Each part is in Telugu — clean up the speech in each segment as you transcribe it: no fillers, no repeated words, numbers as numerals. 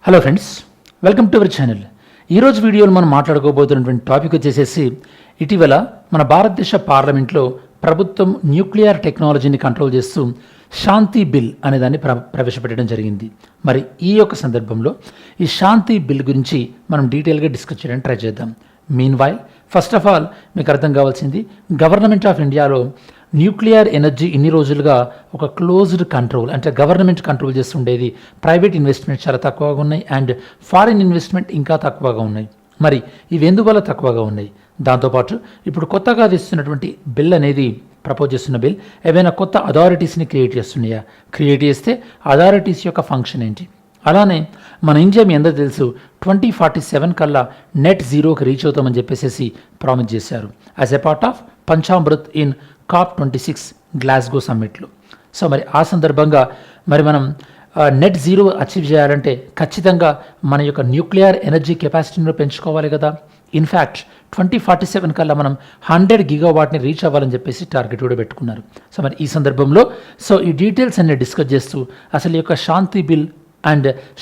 Hello friends, welcome to our channel. ఈరోజు వీడియోలో మనం మాట్లాడుకోబోతున్నటువంటి టాపిక్ వచ్చేసేసి ఇటీవల మన భారతదేశ పార్లమెంట్లో ప్రభుత్వం న్యూక్లియర్ టెక్నాలజీని కంట్రోల్ చేస్తూ శాంతి బిల్ అనే దాన్ని ప్రవేశపెట్టడం జరిగింది. మరి ఈ యొక్క సందర్భంలో ఈ శాంతి బిల్ గురించి మనం డీటెయిల్గా డిస్కస్ చేయడానికి ట్రై చేద్దాం. Mean while first of all మీకు అర్థం కావాల్సింది, గవర్నమెంట్ ఆఫ్ ఇండియాలో న్యూక్లియర్ ఎనర్జీ ఇన్ని రోజులుగా ఒక క్లోజ్డ్ కంట్రోల్, అంటే గవర్నమెంట్ కంట్రోల్ చేస్తుండేది. ప్రైవేట్ ఇన్వెస్ట్మెంట్ చాలా తక్కువగా ఉన్నాయి అండ్ ఫారిన్ ఇన్వెస్ట్మెంట్ ఇంకా తక్కువగా ఉన్నాయి. మరి ఇవి ఎందువల్ల తక్కువగా ఉన్నాయి? దాంతోపాటు ఇప్పుడు కొత్తగా తెస్తున్నటువంటి బిల్ అనేది, ప్రపోజ్ చేస్తున్న బిల్ ఏవైనా కొత్త అథారిటీస్ని క్రియేట్ చేస్తున్నాయా? క్రియేట్ చేస్తే అథారిటీస్ యొక్క ఫంక్షన్ ఏంటి? అలానే మన ఇండియా మీ అందరూ తెలుసు 2047 కల్లా నెట్ జీరోకి రీచ్ అవుతామని చెప్పేసి ప్రామిస్ చేశారు as a part of Panchamrit in COP26 Glasgow సమ్మిట్లో. సో మరి ఆ సందర్భంగా మరి మనం నెట్ జీరో అచీవ్ చేయాలంటే ఖచ్చితంగా మన యొక్క న్యూక్లియర్ ఎనర్జీ కెపాసిటీని పెంచుకోవాలి కదా. ఇన్ఫ్యాక్ట్ 2047 కల్లా మనం 100 GW రీచ్ అవ్వాలని చెప్పేసి టార్గెట్ కూడా పెట్టుకున్నారు. సో మరి ఈ సందర్భంలో ఈ డీటెయిల్స్ అన్ని డిస్కస్ చేస్తూ అసలు ఈ యొక్క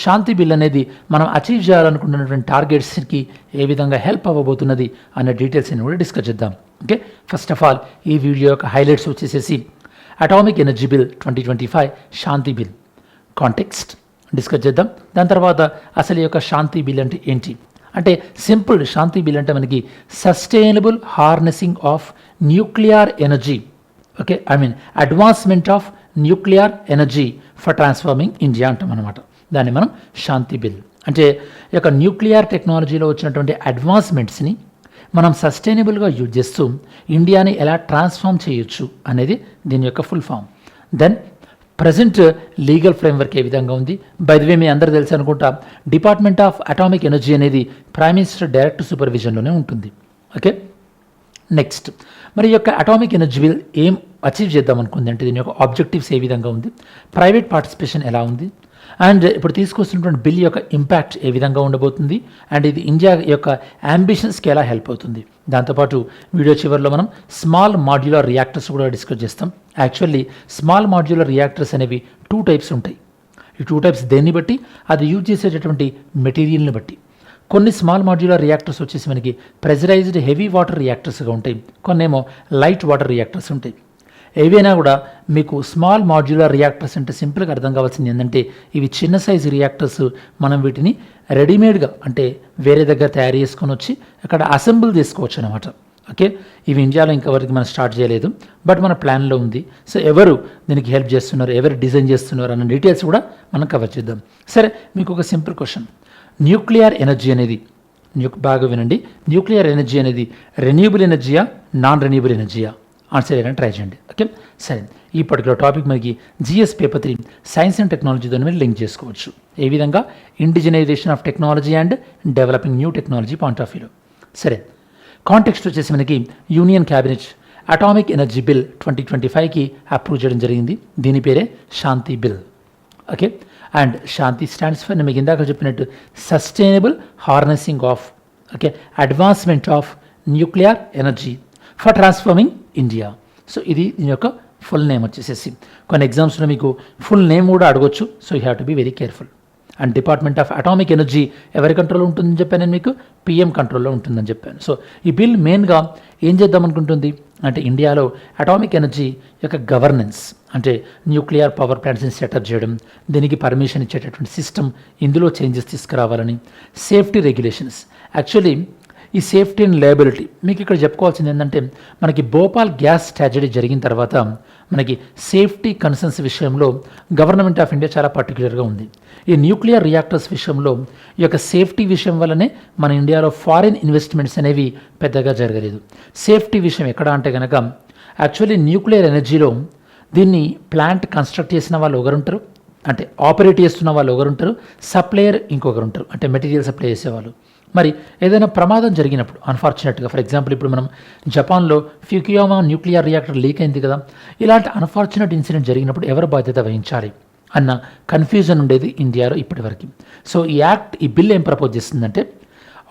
శాంతి బిల్ అనేది మనం అచీవ్ చేయాలనుకుంటున్నటువంటి టార్గెట్స్కి ఏ విధంగా హెల్ప్ అవ్వబోతున్నది అనే డీటెయిల్స్ అన్ని కూడా డిస్కస్ చేద్దాం. ఓకే, ఫస్ట్ ఆఫ్ ఆల్ ఈ వీడియో యొక్క హైలైట్స్ వచ్చేసేసి అటామిక్ ఎనర్జీ బిల్ 2025 శాంతి బిల్ కాంటెక్స్ట్ డిస్కస్ చేద్దాం. దాని తర్వాత అసలు ఈ యొక్క శాంతి బిల్ అంటే ఏంటి? అంటే సింపుల్, శాంతి బిల్ అంటే మనకి sustainable harnessing of nuclear energy, okay, advancement of nuclear energy for transforming India అంటాం అనమాట. దాన్ని మనం శాంతి బిల్ అంటే ఈ యొక్క న్యూక్లియర్ టెక్నాలజీలో వచ్చినటువంటి అడ్వాన్స్మెంట్స్ని మనం సస్టైనబుల్గా యూజ్ చేస్తూ ఇండియాని ఎలా ట్రాన్స్ఫార్మ్ చేయొచ్చు అనేది దీని యొక్క full form. Then present legal framework ఏ విధంగా ఉంది? బై ది వే మీ అందరూ తెలుసు అనుకుంటా, డిపార్ట్మెంట్ ఆఫ్ అటామిక్ ఎనర్జీ అనేది ప్రైమ్ మినిస్టర్ డైరెక్ట్ సూపర్విజన్లోనే ఉంటుంది. ఓకే, నెక్స్ట్ మరి ఈ యొక్క అటామిక్ ఎనర్జీ బిల్ ఏం అచీవ్ చేద్దాం అనుకుంది అంటే దీని యొక్క ఆబ్జెక్టివ్స్ ఏ విధంగా ఉంది, ప్రైవేట్ పార్టిసిపేషన్ ఎలా ఉంది, అండ్ ఇప్పుడు తీసుకొస్తున్నటువంటి బిల్ యొక్క ఇంపాక్ట్ ఏ విధంగా ఉండబోతుంది, అండ్ ఇది ఇండియా యొక్క అంబిషన్స్కి ఎలా హెల్ప్ అవుతుంది. దాంతోపాటు వీడియో చివరిలో మనం స్మాల్ మాడ్యులర్ రియాక్టర్స్ కూడా డిస్కస్ చేస్తాం. యాక్చువల్లీ స్మాల్ మాడ్యులర్ రియాక్టర్స్ అనేవి 2 టైప్స్ ఉంటాయి. ఈ 2 టైప్స్ దేన్ని బట్టి? అది యూజ్ చేసేటటువంటి మెటీరియల్ని బట్టి. కొన్ని స్మాల్ మాడ్యులర్ రియాక్టర్స్ వచ్చేసి మనకి ప్రెజరైజ్డ్ హెవీ వాటర్ రియాక్టర్స్గా ఉంటాయి, కొన్నేమో లైట్ వాటర్ రియాక్టర్స్ ఉంటాయి. ఏవైనా కూడా మీకు స్మాల్ మాడ్యులర్ రియాక్టర్స్ అంటే సింపుల్గా అర్థం కావాల్సింది ఏంటంటే ఇవి చిన్న సైజు రియాక్టర్స్. మనం వీటిని రెడీమేడ్గా అంటే వేరే దగ్గర తయారు చేసుకొని వచ్చి అక్కడ అసెంబుల్ చేసుకోవచ్చు అనమాట. ఓకే, ఇవి ఇండియాలో ఇంతవరకు మనం స్టార్ట్ చేయలేదు, బట్ మన ప్లాన్లో ఉంది. సో ఎవరు దీనికి హెల్ప్ చేస్తున్నారు, ఎవరు డిజైన్ చేస్తున్నారు అన్న డీటెయిల్స్ కూడా మనం కవర్ చేద్దాం. సరే, మీకు ఒక సింపుల్ క్వశ్చన్, న్యూక్లియర్ ఎనర్జీ అనేది, బాగా వినండి, న్యూక్లియర్ ఎనర్జీ అనేది రెన్యూబుల్ ఎనర్జీయా, నాన్ రెన్యూబుల్ ఎనర్జీయా? ఆన్సర్ చేయడానికి ట్రై చేయండి. ఓకే, సరే, ఈ పర్టికులర్ టాపిక్ మనకి GS పేపర్ 3 సైన్స్ అండ్ టెక్నాలజీతో మీరు లింక్ చేసుకోవచ్చు. ఏ విధంగా? Indigenisation of technology and developing new technology point of వ్యూలో. సరే, కాంటెక్స్ట్ వచ్చేసి మనకి union cabinet atomic energy bill 2025కి అప్రూవ్ చేయడం జరిగింది. దీని పేరే Shanti bill. Okay, and Shanti stands for మీకు ఇందాక చెప్పినట్టు sustainable harnessing of, okay, advancement of nuclear energy for transforming India. So ఇది దీని యొక్క ఫుల్ నేమ్ వచ్చేసేసి. కొన్ని ఎగ్జామ్స్లో మీకు ఫుల్ నేమ్ కూడా అడగొచ్చు. So you have to be very careful. And department of atomic energy ఎవరి కంట్రోల్లో ఉంటుందని చెప్పాను నేను మీకు? PM కంట్రోల్లో ఉంటుందని చెప్పాను. సో ఈ బిల్ మెయిన్గా ఏం చేద్దాం అనుకుంటుంది అంటే ఇండియాలో అటామిక్ ఎనర్జీ యొక్క గవర్నెన్స్, అంటే న్యూక్లియర్ పవర్ ప్లాంట్స్ని సెటప్ చేయడం, దీనికి పర్మిషన్ ఇచ్చేటటువంటి సిస్టమ్, ఇందులో చేంజెస్ తీసుకురావాలని, సేఫ్టీ రెగ్యులేషన్స్. యాక్చువల్లీ ఈ సేఫ్టీ అండ్ లయబిలిటీ మీకు ఇక్కడ చెప్పుకోవాల్సింది ఏంటంటే మనకి భోపాల్ గ్యాస్ ట్రాజడీ జరిగిన తర్వాత మనకి సేఫ్టీ కన్సర్న్స్ విషయంలో గవర్నమెంట్ ఆఫ్ ఇండియా చాలా పర్టికులర్గా ఉంది. ఈ న్యూక్లియర్ రియాక్టర్స్ విషయంలో ఈ యొక్క సేఫ్టీ విషయం వల్లనే మన ఇండియాలో ఫారిన్ ఇన్వెస్ట్మెంట్స్ అనేవి పెద్దగా జరగలేదు. సేఫ్టీ విషయం ఎక్కడ అంటే కనుక యాక్చువల్లీ న్యూక్లియర్ ఎనర్జీలో దీన్ని ప్లాంట్ కన్స్ట్రక్ట్ చేసిన వాళ్ళు ఒకరుంటారు, అంటే ఆపరేట్ చేస్తున్న వాళ్ళు ఒకరుంటారు, సప్లయర్ ఇంకొకరుంటారు, అంటే మెటీరియల్ సప్లై చేసేవాళ్ళు. మరి ఏదైనా ప్రమాదం జరిగినప్పుడు అన్ఫార్చునేట్గా, ఫర్ ఎగ్జాంపుల్ ఇప్పుడు మనం జపాన్లో ఫ్యూకుయామా న్యూక్లియర్ రియాక్టర్ లీక్ అయింది కదా, ఇలాంటి అన్ఫార్చునేట్ ఇన్సిడెంట్ జరిగినప్పుడు ఎవరు బాధ్యత వహించాలి అన్న కన్ఫ్యూజన్ ఉండేది ఇండియాలో ఇప్పటివరకు. సో ఈ బిల్ ఏం ప్రపోజ్ చేస్తుందంటే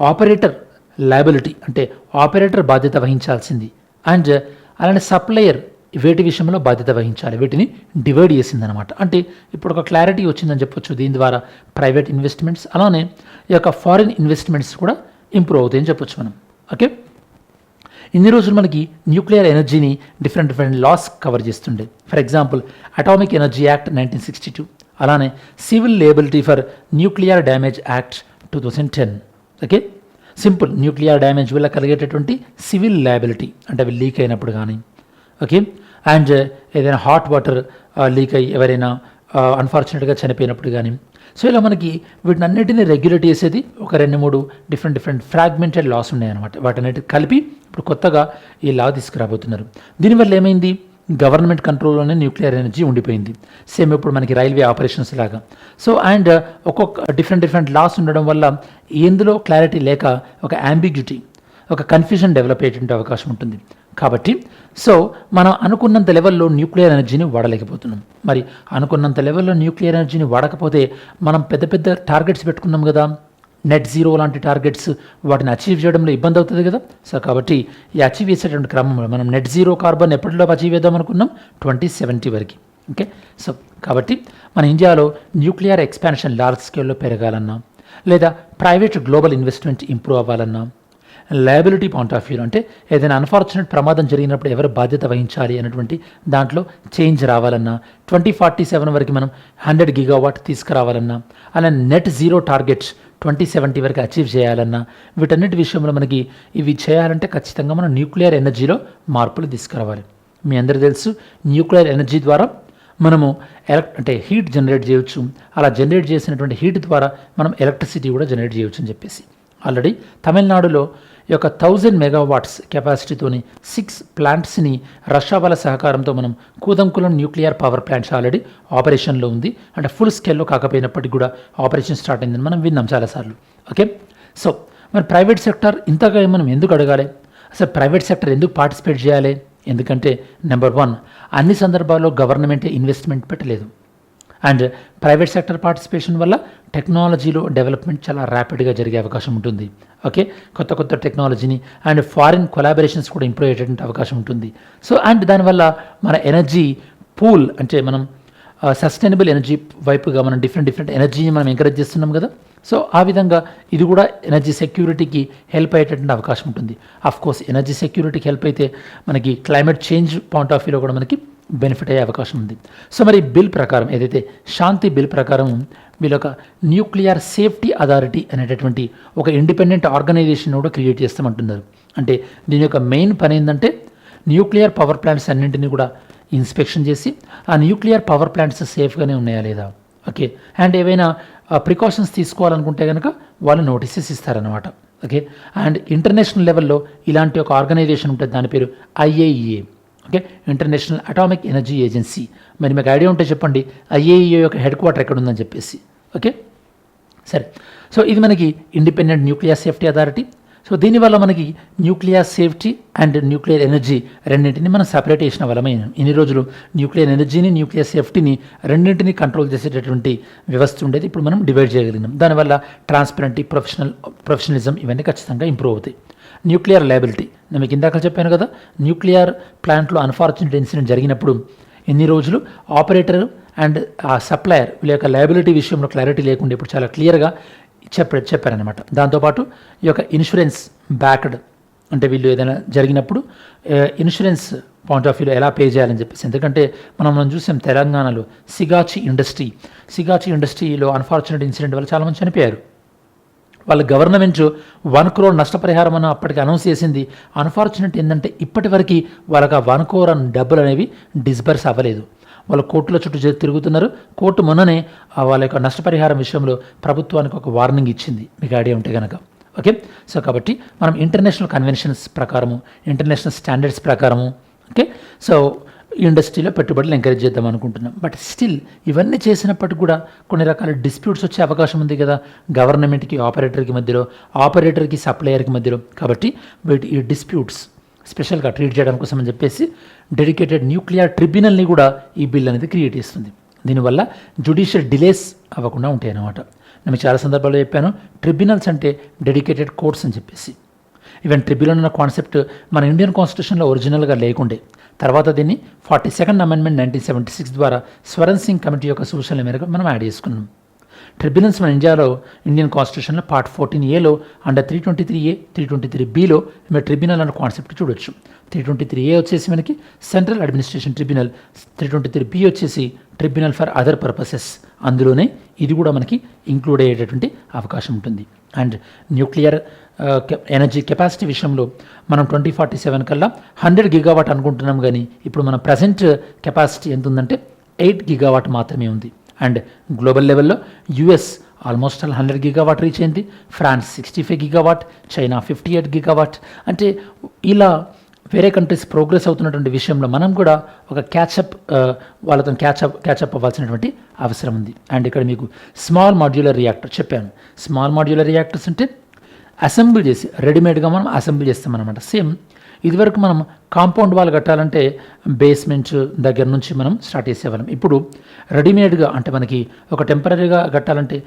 ఆపరేటర్ లయబిలిటీ, అంటే ఆపరేటర్ బాధ్యత వహించాల్సింది, అండ్ అలానే సప్లయర్ వేటి విషయంలో బాధ్యత వహించాలి, వీటిని డివైడ్ చేసిందనమాట. అంటే ఇప్పుడు ఒక క్లారిటీ వచ్చిందని చెప్పొచ్చు. దీని ద్వారా ప్రైవేట్ ఇన్వెస్ట్మెంట్స్ అలానే ఈ యొక్క ఫారిన్ ఇన్వెస్ట్మెంట్స్ కూడా ఇంప్రూవ్ అవుతాయని చెప్పొచ్చు మనం. ఓకే, ఇన్ని రోజులు మనకి న్యూక్లియర్ ఎనర్జీని డిఫరెంట్ లాస్ కవర్ చేస్తుండే. For example atomic energy act 1962, అలానే civil liability for nuclear damage act 2010. Okay, simple nuclear damage వల్ల కలిగేటటువంటి సివిల్ లయబిలిటీ అంటే అవి లీక్ అయినప్పుడు కానీ, ఓకే, అండ్ ఏదైనా హాట్ వాటర్ లీక్ అయ్యి ఎవరైనా అన్ఫార్చునేట్గా చనిపోయినప్పుడు కానీ. సో ఇలా మనకి వీటినన్నిటిని రెగ్యులేట్ చేసేది ఒక 2-3 డిఫరెంట్ ఫ్రాగ్మెంటెడ్ లాస్ ఉన్నాయన్నమాట. వాటన్నిటి కలిపి ఇప్పుడు కొత్తగా ఈ లా తీసుకురాబోతున్నారు. దీనివల్ల ఏమైంది, గవర్నమెంట్ కంట్రోల్లోనే న్యూక్లియర్ ఎనర్జీ ఉండిపోయింది. సేమ్ ఇప్పుడు మనకి రైల్వే ఆపరేషన్స్ లాగా. సో అండ్ ఒక్కొక్క డిఫరెంట్ లాస్ ఉండడం వల్ల ఎందులో క్లారిటీ లేక ఒక అంబిగ్యూటీ, ఒక కన్ఫ్యూజన్ డెవలప్ అయ్యేటువంటి అవకాశం ఉంటుంది. కాబట్టి సో మనం అనుకున్నంత లెవెల్లో న్యూక్లియర్ ఎనర్జీని వాడలేకపోతున్నాం. మరి అనుకున్నంత లెవెల్లో న్యూక్లియర్ ఎనర్జీని వాడకపోతే మనం పెద్ద టార్గెట్స్ పెట్టుకున్నాం కదా, నెట్ జీరో లాంటి టార్గెట్స్, వాటిని అచీవ్ చేయడంలో ఇబ్బంది అవుతుంది కదా. సో కాబట్టి ఈ అచీవ్ చేసేటువంటి క్రమంలో మనం నెట్ జీరో కార్బన్ ఎప్పటిలోపు అచీవ్ చేద్దాం అనుకున్నాం 2070 వరకు. ఓకే, సో కాబట్టి మన ఇండియాలో న్యూక్లియర్ ఎక్స్పాన్షన్ లార్జ్ స్కేల్లో పెరగాలన్నా, లేదా ప్రైవేట్ గ్లోబల్ ఇన్వెస్ట్మెంట్ ఇంప్రూవ్ అవ్వాలన్నా, లయబిలిటీ పాయింట్ ఆఫ్ వ్యూ అంటే ఏదైనా అన్ఫార్చునేట్ ప్రమాదం జరిగినప్పుడు ఎవరు బాధ్యత వహించాలి అనేటువంటి దాంట్లో చేంజ్ రావాలన్నా, 2047 వరకు మనం 100 GW తీసుకురావాలన్నా, అలా నెట్ జీరో టార్గెట్స్ 2070 వరకు అచీవ్ చేయాలన్నా, వీటన్నిటి విషయంలో మనకి ఇవి చేయాలంటే ఖచ్చితంగా మనం న్యూక్లియర్ ఎనర్జీలో మార్పులు తీసుకురావాలి. మీ అందరికీ తెలుసు న్యూక్లియర్ ఎనర్జీ ద్వారా మనము అంటే హీట్ జనరేట్ చేయవచ్చు. అలా జనరేట్ చేసినటువంటి హీట్ ద్వారా మనం ఎలక్ట్రిసిటీ కూడా జనరేట్ చేయవచ్చు అని చెప్పేసి. ఆల్రెడీ తమిళనాడులో ఈ యొక్క 1000 MW కెపాసిటీతోని 6 ప్లాంట్స్ని రష్యా వాళ్ళ సహకారంతో మనం కూదంకులం న్యూక్లియర్ పవర్ ప్లాంట్స్ ఆల్రెడీ ఆపరేషన్లో ఉంది. అంటే ఫుల్ స్కేల్లో కాకపోయినప్పటికీ కూడా ఆపరేషన్ స్టార్ట్ అయిందని మనం విన్నాం చాలాసార్లు. ఓకే, సో మరి ప్రైవేట్ సెక్టర్ ఇంతగా మనం ఎందుకు అడగాలి, అసలు ప్రైవేట్ సెక్టర్ ఎందుకు పార్టిసిపేట్ చేయాలి? ఎందుకంటే నెంబర్ 1, అన్ని సందర్భాల్లో గవర్నమెంటే ఇన్వెస్ట్మెంట్ పెట్టలేదు. అండ్ ప్రైవేట్ సెక్టర్ పార్టిసిపేషన్ వల్ల టెక్నాలజీలో డెవలప్మెంట్ చాలా ర్యాపిడ్గా జరిగే అవకాశం ఉంటుంది. ఓకే, కొత్త టెక్నాలజీని అండ్ ఫారిన్ కొలాబరేషన్స్ కూడా ఇంప్రూవ్ అయ్యేటువంటి అవకాశం ఉంటుంది. సో అండ్ దానివల్ల మన ఎనర్జీ పూల్ అంటే మనం సస్టైనబుల్ ఎనర్జీ వైపుగా మనం డిఫరెంట్ ఎనర్జీని మనం ఎంకరేజ్ చేస్తున్నాం కదా. సో ఆ విధంగా ఇది కూడా ఎనర్జీ సెక్యూరిటీకి హెల్ప్ అయ్యేటటువంటి అవకాశం ఉంటుంది. ఆఫ్కోర్స్ ఎనర్జీ సెక్యూరిటీకి హెల్ప్ అయితే మనకి క్లైమేట్ చేంజ్ పాయింట్ ఆఫ్ వ్యూలో కూడా మనకి బెనిఫిట్ అయ్యే అవకాశం ఉంది. సో మరి బిల్ ప్రకారం ఏదైతే శాంతి బిల్ ప్రకారం వీళ్ళు ఒక న్యూక్లియర్ సేఫ్టీ అథారిటీ అనేటటువంటి ఒక ఇండిపెండెంట్ ఆర్గనైజేషన్ కూడా క్రియేట్ చేస్తామంటున్నారు. అంటే దీని యొక్క మెయిన్ పని ఏంటంటే న్యూక్లియర్ పవర్ ప్లాంట్స్ అన్నింటినీ కూడా ఇన్స్పెక్షన్ చేసి ఆ న్యూక్లియర్ పవర్ ప్లాంట్స్ సేఫ్గానే ఉన్నాయా లేదా, ఓకే, అండ్ ఏవైనా ప్రికాషన్స్ తీసుకోవాలనుకుంటే కనుక వాళ్ళు నోటీసెస్ ఇస్తారనమాట. ఓకే, అండ్ ఇంటర్నేషనల్ లెవెల్లో ఇలాంటి ఒక ఆర్గనైజేషన్ ఉంటుంది, దాని పేరు IAEA. Okay, international atomic energy agency. మరి మీకు ఐడియా ఉంటే చెప్పండి IAEA యొక్క హెడ్ క్వార్టర్ ఎక్కడ ఉందని చెప్పేసి. ఓకే, సరే, సో ఇది మనకి independent nuclear safety authority. So దీనివల్ల మనకి nuclear safety and nuclear energy రెండింటిని మనం సపరేట్ చేసిన వలమైన ఇన్ని రోజులు న్యూక్లియర్ ఎనర్జీని న్యూక్లియర్ సేఫ్టీని రెండింటిని కంట్రోల్ చేసేటటువంటి వ్యవస్థ ఉండేది. ఇప్పుడు మనం డివైడ్ చేయగలిగినాం. దానివల్ల ట్రాన్స్పరెంటీ, ప్రొఫెషనలిజం ఇవన్నీ ఖచ్చితంగా ఇంప్రూవ్ అవుతాయి. న్యూక్లియర్ లయబిలిటీ నేను మీకు ఇందాక చెప్పాను కదా, న్యూక్లియర్ ప్లాంట్లో అన్ఫార్చునేట్ ఇన్సిడెంట్ జరిగినప్పుడు ఎన్ని రోజులు ఆపరేటర్ అండ్ ఆ సప్లయర్ వీళ్ళ యొక్క లయబిలిటీ విషయంలో క్లారిటీ లేకుండా ఇప్పుడు చాలా క్లియర్గా చెప్పారనమాట. దాంతోపాటు ఈ యొక్క ఇన్సూరెన్స్ బ్యాక్డ్ అంటే వీళ్ళు ఏదైనా జరిగినప్పుడు ఇన్సూరెన్స్ పాయింట్ ఆఫ్ వ్యూలో ఎలా పే చేయాలని చెప్పేసి. ఎందుకంటే మనం చూసాం తెలంగాణలో సిగాచి ఇండస్ట్రీలో అన్ఫార్చునేట్ ఇన్సిడెంట్ వల్ల చాలామంది చనిపోయారు. వాళ్ళ గవర్నమెంట్ 1 crore నష్టపరిహారం అని అప్పటికి అనౌన్స్ చేసింది. అన్ఫార్చునేట్ ఏంటంటే ఇప్పటి వరకు వాళ్ళకి ఆ 1 crore డబ్బులు అనేవి డిస్బర్స్ అవ్వలేదు. వాళ్ళు కోర్టుల చుట్టూ తిరుగుతున్నారు. కోర్టు మొన్ననే వాళ్ళ యొక్క నష్టపరిహారం విషయంలో ప్రభుత్వానికి ఒక వార్నింగ్ ఇచ్చింది, మీకు ఐడియా ఉంటే కనుక. ఓకే, సో కాబట్టి మనం ఇంటర్నేషనల్ కన్వెన్షన్స్ ప్రకారము, ఇంటర్నేషనల్ స్టాండర్డ్స్ ప్రకారము, ఓకే, సో ఇండస్ట్రీలో పెట్టుబడులు ఎంకరేజ్ చేద్దాం అనుకుంటున్నాం. బట్ స్టిల్ ఇవన్నీ చేసినప్పటికీ కూడా కొన్ని రకాల డిస్ప్యూట్స్ వచ్చే అవకాశం ఉంది కదా, గవర్నమెంట్కి ఆపరేటర్కి మధ్యలో, ఆపరేటర్కి సప్లయర్కి మధ్యలో. కాబట్టి ఈ డిస్ప్యూట్స్ స్పెషల్గా ట్రీట్ చేయడం కోసం అని చెప్పేసి డెడికేటెడ్ న్యూక్లియర్ ట్రిబ్యునల్ని కూడా ఈ బిల్ అనేది క్రియేట్ చేస్తుంది. దీనివల్ల జ్యుడిషియల్ డిలేస్ అవ్వకుండా ఉంటాయి అన్నమాట. నేను చాలా సందర్భాల్లో చెప్పాను, ట్రిబ్యునల్స్ అంటే డెడికేటెడ్ కోర్ట్స్ అని చెప్పేసి. ఈవెన్ ట్రిబ్యునల్ అన్న కాన్సెప్ట్ మన ఇండియన్ కాన్స్టిట్యూషన్లో ఒరిజినల్గా లేకుండే. తర్వాత దీన్ని 42nd అమెండ్మెంట్ 1976 ద్వారా స్వరణ్ సింగ్ కమిటీ యొక్క సూచనల మేరకు మనం యాడ్ చేసుకున్నాం. ట్రిబ్యునల్స్ మన ఇండియాలో ఇండియన్ కాన్స్టిట్యూషన్లో పార్ట్ 14A అండర్ 323A 323Bలో మీరు ట్రిబ్యునల్ అన్న కాన్సెప్ట్ చూడొచ్చు. 323A వచ్చేసి మనకి సెంట్రల్ అడ్మినిస్ట్రేషన్ ట్రిబ్యునల్, 323B వచ్చేసి ట్రిబ్యునల్ ఫర్ అదర్ పర్పసెస్. అందులోనే ఇది కూడా మనకి ఇంక్లూడ్ అయ్యేటటువంటి అవకాశం ఉంటుంది. అండ్ న్యూక్లియర్ ఎనర్జీ కెపాసిటీ విషయంలో మనం 2047 కల్లా 100 గిగావాట్ అనుకుంటున్నాం, కానీ ఇప్పుడు మన ప్రజెంట్ కెపాసిటీ ఎంత ఉందంటే 8 గిగావాట్ మాత్రమే ఉంది. అండ్ గ్లోబల్ లెవెల్లో యుఎస్ ఆల్మోస్ట్ 100 గిగావాట్ రీచ్ అయింది, ఫ్రాన్స్ 65 గిగావాట్, చైనా 58 గిగావాట్. అంటే ఇలా వేరే కంట్రీస్ ప్రోగ్రెస్ అవుతున్నటువంటి విషయంలో మనం కూడా ఒక వాళ్ళతో క్యాచప్ అవ్వాల్సినటువంటి అవసరం ఉంది. అండ్ ఇక్కడ మీకు స్మాల్ మాడ్యులర్ రియాక్టర్ చెప్పాను. స్మాల్ మాడ్యులర్ రియాక్టర్స్ అంటే అసెంబుల్ చేసి రెడీమేడ్గా మనం అసెంబుల్ చేస్తామన్నమాట. సేమ్ ఇదివరకు మనం కాంపౌండ్ వాల్ కట్టాలంటే బేస్మెంట్ దగ్గర నుంచి మనం స్టార్ట్ చేసేవాళ్ళం. ఇప్పుడు రెడీమేడ్గా అంటే మనకి ఒక టెంపరీగా కట్టాలంటే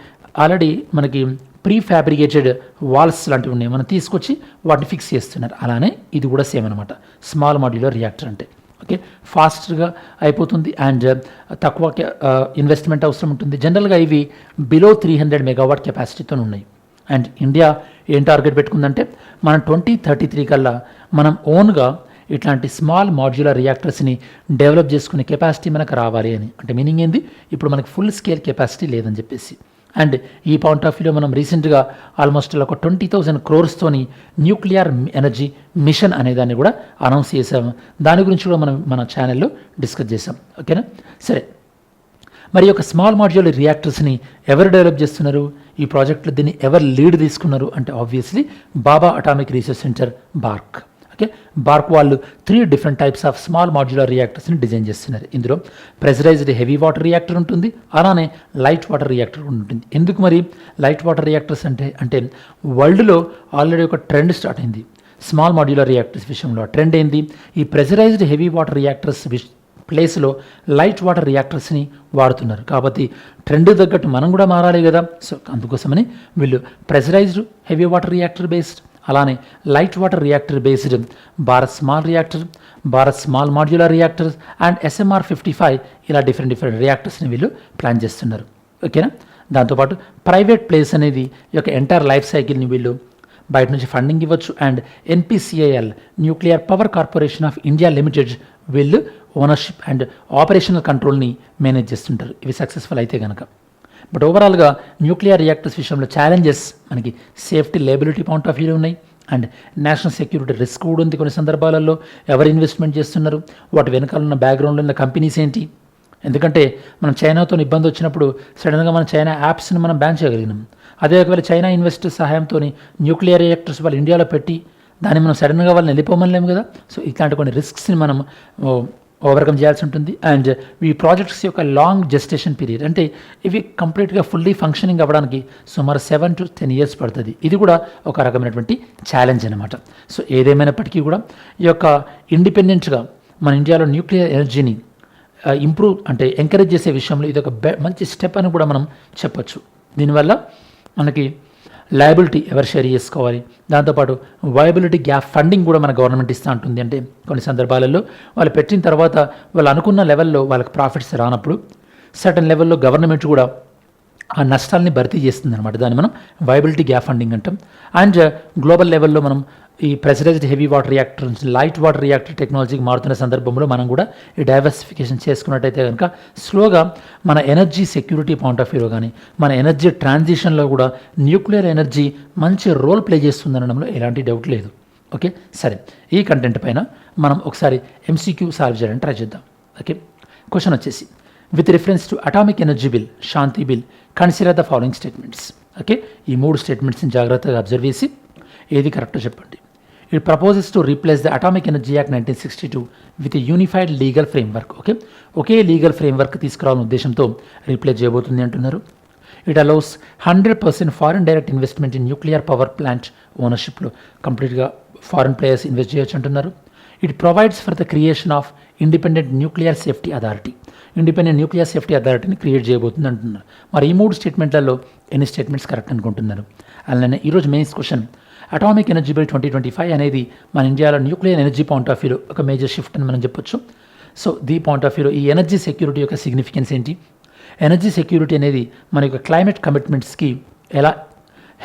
ఆల్రెడీ మనకి ప్రీ ఫ్యాబ్రికేటెడ్ వాల్స్ లాంటివి ఉన్నాయి, మనం తీసుకొచ్చి వాటిని ఫిక్స్ చేస్తున్నారు. అలానే ఇది కూడా సేమ్ అనమాట స్మాల్ మాడ్యులర్ రియాక్టర్ అంటే. ఓకే, ఫాస్ట్గా అయిపోతుంది అండ్ తక్కువ ఇన్వెస్ట్మెంట్ అవసరం ఉంటుంది. జనరల్గా ఇవి బిలో 300 మెగావాట్ కెపాసిటీతో ఉన్నాయి. అండ్ ఇండియా ఏం టార్గెట్ పెట్టుకుందంటే మనం 2033 కల్లా మనం ఓన్గా ఇట్లాంటి స్మాల్ మాడ్యులర్ రియాక్టర్స్ని డెవలప్ చేసుకునే కెపాసిటీ మనకు రావాలి అని. అంటే మీనింగ్ ఏంది, ఇప్పుడు మనకి ఫుల్ స్కేల్ కెపాసిటీ లేదని చెప్పేసి. అండ్ ఈ పాయింట్ ఆఫ్ వ్యూలో మనం రీసెంట్గా ఆల్మోస్ట్ ఒక 20,000 crores న్యూక్లియర్ ఎనర్జీ మిషన్ అనేదాన్ని కూడా అనౌన్స్ చేసాము. దాని గురించి కూడా మనం మన ఛానల్లో డిస్కస్ చేసాం. ఓకేనా, సరే. మరి యొక్క స్మాల్ మాడ్యులర్ రియాక్టర్స్ని ఎవరు డెవలప్ చేస్తున్నారు, ఈ ప్రాజెక్ట్లో దీన్ని ఎవరు లీడ్ తీసుకున్నారు అంటే obviously Bhabha atomic research centre, BARC. Okay, BARC వాళ్ళు 3 different types of small modular రియాక్టర్స్ని డిజైన్ చేస్తున్నారు. ఇందులో ప్రెషరైజ్డ్ హెవీ వాటర్ రియాక్టర్ ఉంటుంది, అలానే లైట్ వాటర్ రియాక్టర్ ఉంటుంది. ఎందుకు మరి లైట్ వాటర్ రియాక్టర్స్ అంటే వరల్డ్లో ఆల్రెడీ ఒక ట్రెండ్ స్టార్ట్ అయింది స్మాల్ మాడ్యులర్ రియాక్టర్స్ విషయంలో. ట్రెండ్ ఏంది, ఈ ప్రెషరైజ్డ్ హెవీ వాటర్ రియాక్టర్స్ ప్లేస్లో లైట్ వాటర్ రియాక్టర్స్ని వాడుతున్నారు. కాబట్టి ట్రెండ్ తగ్గట్టు మనం కూడా మారాలి కదా. సో అందుకోసమని వీళ్ళు pressurised heavy water reactor based, అలానే light water reactor based Bharat small reactor, Bharat small modular reactors and SMR55 ఇలా డిఫరెంట్ రియాక్టర్స్ని వీళ్ళు ప్లాన్ చేస్తున్నారు. ఓకేనా, దాంతోపాటు ప్రైవేట్ ప్లేస్ అనేది ఈ యొక్క ఎంటైర్ లైఫ్ సైకిల్ని వీళ్ళు బయట నుంచి ఫండింగ్ ఇవ్వచ్చు. And NPCIL nuclear power corporation of India limited వీళ్ళు ఓనర్షిప్ అండ్ ఆపరేషనల్ కంట్రోల్ని మేనేజ్ చేస్తుంటారు ఇవి సక్సెస్ఫుల్ అయితే కనుక. బట్ ఓవరాల్గా న్యూక్లియర్ రియాక్టర్స్ విషయంలో ఛాలెంజెస్ మనకి సేఫ్టీ లయబిలిటీ పాయింట్ ఆఫ్ వ్యూలో ఉన్నాయి అండ్ నేషనల్ సెక్యూరిటీ రిస్క్ కూడా ఉంది. కొన్ని సందర్భాలలో ఎవరు ఇన్వెస్ట్మెంట్ చేస్తున్నారు, వాటి వెనకాల ఉన్న బ్యాక్గ్రౌండ్లో ఉన్న కంపెనీస్ ఏంటి. ఎందుకంటే మనం చైనాతో ఇబ్బంది వచ్చినప్పుడు సడన్గా మన చైనా యాప్స్ని మనం బ్యాన్ చేయగలిగినాం. అదే ఒకవేళ చైనా ఇన్వెస్టర్స్ సహాయంతో న్యూక్లియర్ రియాక్టర్స్ వాళ్ళు ఇండియాలో పెట్టి దాన్ని మనం సడన్గా వాళ్ళని వెళ్ళిపోమలేము కదా. సో ఇట్లాంటి కొన్ని రిస్క్స్ని మనం ఓవర్కమ్ చేయాల్సి ఉంటుంది. అండ్ ఈ ప్రాజెక్ట్స్ యొక్క లాంగ్ జెస్టేషన్ పీరియడ్ అంటే ఇవి కంప్లీట్గా ఫుల్లీ ఫంక్షనింగ్ అవ్వడానికి సుమారు 7 to 10 years పడుతుంది. ఇది కూడా ఒక రకమైనటువంటి ఛాలెంజ్ అనమాట. సో ఏదేమైనప్పటికీ కూడా ఈ యొక్క ఇండిపెండెంట్గా మన ఇండియాలో న్యూక్లియర్ ఎనర్జీని ఇంప్రూవ్ అంటే ఎంకరేజ్ చేసే విషయంలో ఇది ఒక మంచి స్టెప్ అని కూడా మనం చెప్పొచ్చు. దీనివల్ల మనకి లయబిలిటీ ఎవరు షేర్ చేసుకోవాలి, దాంతోపాటు వయబిలిటీ గ్యాప్ ఫండింగ్ కూడా మన గవర్నమెంట్ ఇస్తూ ఉంటుంది. అంటే కొన్ని సందర్భాలలో వాళ్ళు పెట్టిన తర్వాత వాళ్ళు అనుకున్న లెవెల్లో వాళ్ళకి ప్రాఫిట్స్ రానప్పుడు సర్టన్ లెవెల్లో గవర్నమెంట్ కూడా ఆ నష్టాలని భర్తీ చేస్తుంది అనమాట. దాన్ని మనం వయబిలిటీ గ్యాప్ ఫండింగ్ అంటాం. అండ్ గ్లోబల్ లెవెల్లో మనం ఈ ప్రెషరైజ్డ్ హెవీ వాటర్ రియాక్టర్ నుంచి లైట్ వాటర్ రియాక్టర్ టెక్నాలజీకి మారుతున్న సందర్భంలో మనం కూడా ఈ డైవర్సిఫికేషన్ చేసుకున్నట్టయితే కనుక స్లోగా మన ఎనర్జీ సెక్యూరిటీ పాయింట్ ఆఫ్ వ్యూలో కానీ మన ఎనర్జీ ట్రాన్సిషన్లో కూడా న్యూక్లియర్ ఎనర్జీ మంచి రోల్ ప్లే చేస్తుందనడంలో ఎలాంటి డౌట్ లేదు. ఓకే, సరే. ఈ కంటెంట్ పైన మనం ఒకసారి MCQ సాల్వ్ చేయడానికి ట్రై చేద్దాం. ఓకే, క్వశ్చన్ వచ్చేసి with reference to atomic energy bill, Shanti bill, consider the following statements. Okay, ఈ 3 స్టేట్మెంట్స్ని జాగ్రత్తగా అబ్జర్వ్ చేసి ఏది కరెక్టో చెప్పండి. It proposes to replace the atomic energy act 1962 with a unified legal framework. Okay, ఒకే లీగల్ ఫ్రేమ్వర్క్ తీసుకురావాలనే ఉద్దేశంతో రీప్లేస్ చేయబోతుంది అంటున్నారు. It allows 100% foreign direct investment in nuclear power plant ఓనర్షిప్లో కంప్లీట్గా ఫారిన్ ప్లేయర్స్ ఇన్వెస్ట్ చేయొచ్చు అంటున్నారు. It provides for the creation of independent nuclear safety authority, independent nuclear safety అథారిటీని క్రియేట్ చేయబోతుంది అంటున్నారు. మరి ఈ 3 స్టేట్మెంట్లలో ఎన్ని స్టేట్మెంట్స్ కరెక్ట్ అనుకుంటున్నారు? అలానే ఈరోజు mains question, atomic energy by 2025 అనేది మన ఇండియాలో న్యూక్లియర్ ఎనర్జీ పాయింట్ ఆఫ్ వ్యూలో ఒక మేజర్ షిఫ్ట్ అని మనం చెప్పొచ్చు. సో దీ పాయింట్ ఆఫ్ వ్యూలో ఈ ఎనర్జీ సెక్యూరిటీ యొక్క సిగ్నిఫికెన్స్ ఏంటి, ఎనర్జీ సెక్యూరిటీ అనేది మన యొక్క క్లైమేట్ కమిట్మెంట్స్కి ఎలా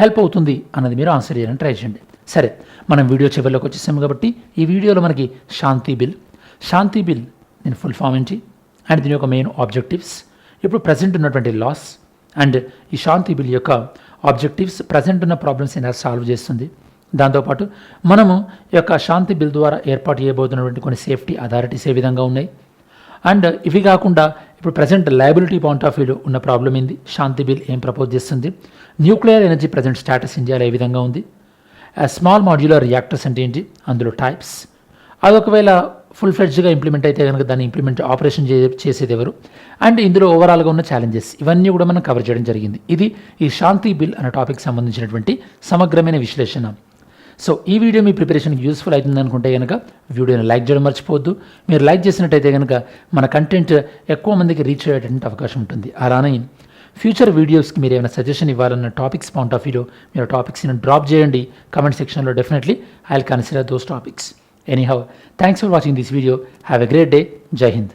హెల్ప్ అవుతుంది అన్నది మీరు ఆన్సర్ చేయడానికి ట్రై చేయండి. సరే, మనం వీడియో చివరిలోకి వచ్చేసాము కాబట్టి ఈ వీడియోలో మనకి శాంతి బిల్ దీని ఫుల్ ఫామ్ ఏంటి అండ్ దీని యొక్క మెయిన్ ఆబ్జెక్టివ్స్, ఇప్పుడు ప్రజెంట్ ఉన్నటువంటి లాస్ అండ్ ఈ శాంతి బిల్ యొక్క ఆబ్జెక్టివ్స్ ప్రజెంట్ ఉన్న ప్రాబ్లమ్స్ ఎలా సాల్వ్ చేస్తుంది, దాంతోపాటు మనము ఈ యొక్క శాంతి బిల్ ద్వారా ఏర్పాటు చేయబోతున్నటువంటి కొన్ని సేఫ్టీ అథారిటీస్ ఏ విధంగా ఉన్నాయి అండ్ ఇవి కాకుండా ఇప్పుడు ప్రజెంట్ లయబిలిటీ పాయింట్ ఆఫ్ వ్యూలో ఉన్న ప్రాబ్లం ఏంది, శాంతి బిల్ ఏం ప్రపోజ్ చేస్తుంది, న్యూక్లియర్ ఎనర్జీ ప్రజెంట్ స్టేటస్ ఇండియాలో ఏ విధంగా ఉంది, స్మాల్ మాడ్యులర్ రియాక్టర్స్ అంటే ఏంటి, అందులో టైప్స్, అది ఒకవేళ ఫుల్ ఫ్లెడ్జ్గా ఇంప్లిమెంట్ అయితే కనుక దాన్ని ఆపరేషన్ చేసేది ఎవరు, అండ్ ఇందులో ఓవరాల్గా ఉన్న ఛాలెంజెస్, ఇవన్నీ కూడా మనం కవర్ చేయడం జరిగింది. ఇది ఈ శాంతి బిల్ అనే టాపిక్ సంబంధించినటువంటి సమగ్రమైన విశ్లేషణ. సో ఈ వీడియో మీ ప్రిపరేషన్కి యూస్ఫుల్ అవుతుంది అనుకుంటే కనుక వీడియోని లైక్ చేయడం మర్చిపోవద్దు. మీరు లైక్ చేసినట్టయితే కనుక మన కంటెంట్ ఎక్కువ మందికి రీచ్ అయ్యేటువంటి అవకాశం ఉంటుంది. అలానే ఫ్యూచర్ వీడియోస్కి మీరు ఏమైనా సజెషన్ ఇవ్వాలన్న టాపిక్స్ పాయింట్ ఆఫ్ వ్యూలో మీరు టాపిక్స్ని డ్రాప్ చేయండి కమెంట్ సెక్షన్లో. Definitely I will consider those topics. Anyhow, thanks for watching this video. Have a great day. Jai Hind.